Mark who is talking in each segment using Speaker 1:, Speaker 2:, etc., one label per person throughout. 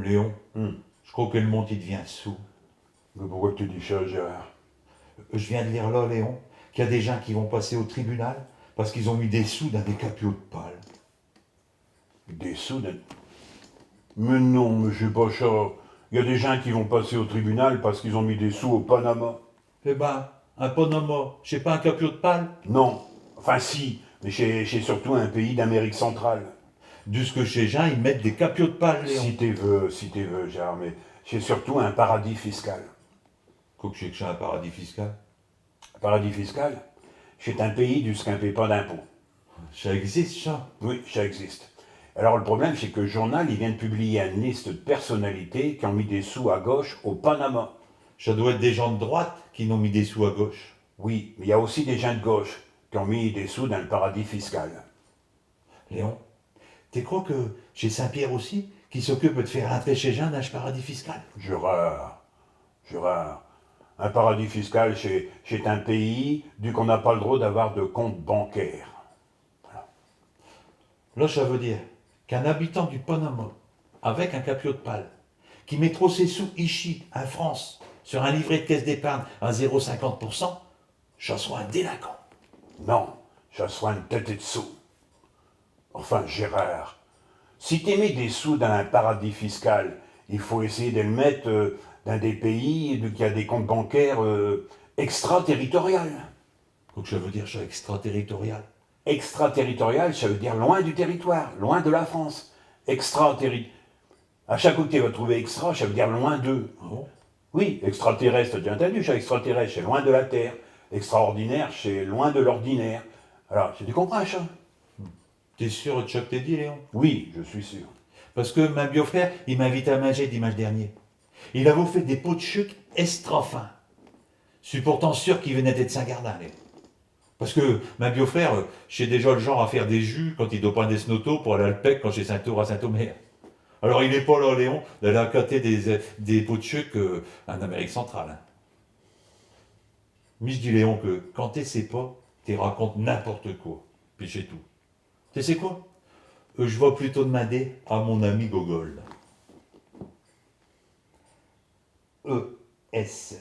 Speaker 1: Léon,
Speaker 2: Hum.
Speaker 1: je crois que le monde il devient sous.
Speaker 2: Mais pourquoi tu dis ça, Gérard?
Speaker 1: Je viens de lire là, Léon, qu'il y a des gens qui vont passer au tribunal parce qu'ils ont mis des sous dans des capiaux de pâle.
Speaker 2: Des sous de... Mais non, monsieur Pochard. Il y a des gens qui vont passer au tribunal parce qu'ils ont mis des sous au Panama.
Speaker 1: Eh ben, un Panama, je sais pas, un capio de pâle.
Speaker 2: Non. Enfin si, mais chez surtout un pays d'Amérique centrale.
Speaker 1: Jusque chez gens, ils mettent des capios de pâle, Léon.
Speaker 2: Si t'es veux, Gérard, mais c'est surtout un paradis fiscal.
Speaker 1: Quoi que j'ai un paradis fiscal.
Speaker 2: Paradis fiscal, c'est un pays d'où ne paie pas d'impôts.
Speaker 1: Ça existe, ça.
Speaker 2: Oui, ça existe. Alors le problème, c'est que le journal, il vient de publier une liste de personnalités qui ont mis des sous à gauche au Panama.
Speaker 1: Ça doit être des gens de droite qui n'ont mis des sous à gauche.
Speaker 2: Oui, mais il y a aussi des gens de gauche qui ont mis des sous dans le paradis fiscal.
Speaker 1: Léon, tu crois que chez Saint-Pierre aussi, qui s'occupe de faire rentrer chez Jean dans ce paradis fiscal?
Speaker 2: Gérard, un paradis fiscal, c'est un pays du qu'on n'a pas le droit d'avoir de compte bancaire.
Speaker 1: Là, ça veut dire qu'un habitant du Panama, avec un capio de pâle, qui met trop ses sous ici, en France, sur un livret de caisse d'épargne à 0,50%, ça soit un délinquant.
Speaker 2: Non, ça soit une tête de sous. Enfin, Gérard, si tu mets des sous dans un paradis fiscal, il faut essayer de le mettre dans des pays qui a des comptes bancaires extraterritoriales.
Speaker 1: Donc ça veut dire ça extraterritorial.
Speaker 2: Extraterritorial, ça veut dire loin du territoire, loin de la France. Extraterritorial. À chaque fois que tu vas trouver extra, ça veut dire loin d'eux.
Speaker 1: Ah bon?
Speaker 2: Oui, extraterrestre, tu as entendu, ça, extraterrestre, c'est loin de la Terre. Extraordinaire, c'est loin de l'ordinaire. Alors, tu comprends ça?
Speaker 1: T'es sûr de ce que t'es dit, Léon?
Speaker 2: Oui, je suis sûr.
Speaker 1: Parce que ma beau-frère, il m'a invité à manger dimanche dernier. Il avait fait des pots de sucre extra fins. Je suis pourtant sûr qu'il venait d'être Saint-Gardin, Léon. Parce que ma beau-frère, j'ai déjà le genre à faire des jus quand il doit prendre des snotos pour aller à l'Alpec quand j'ai Saint-Tour à Saint-Omer. Alors il n'est pas là, Léon, d'aller accater des pots de sucre en Amérique centrale. Hein. Mais je dis, Léon, que quand tu sais pas, tu racontes n'importe quoi. Puis c'est tout. Tu sais quoi? Je vais plutôt demander à mon ami Gogol. Estra.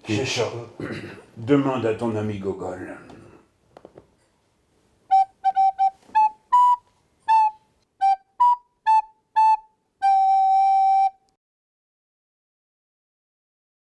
Speaker 2: C'est ça. Demande à ton ami Gogol.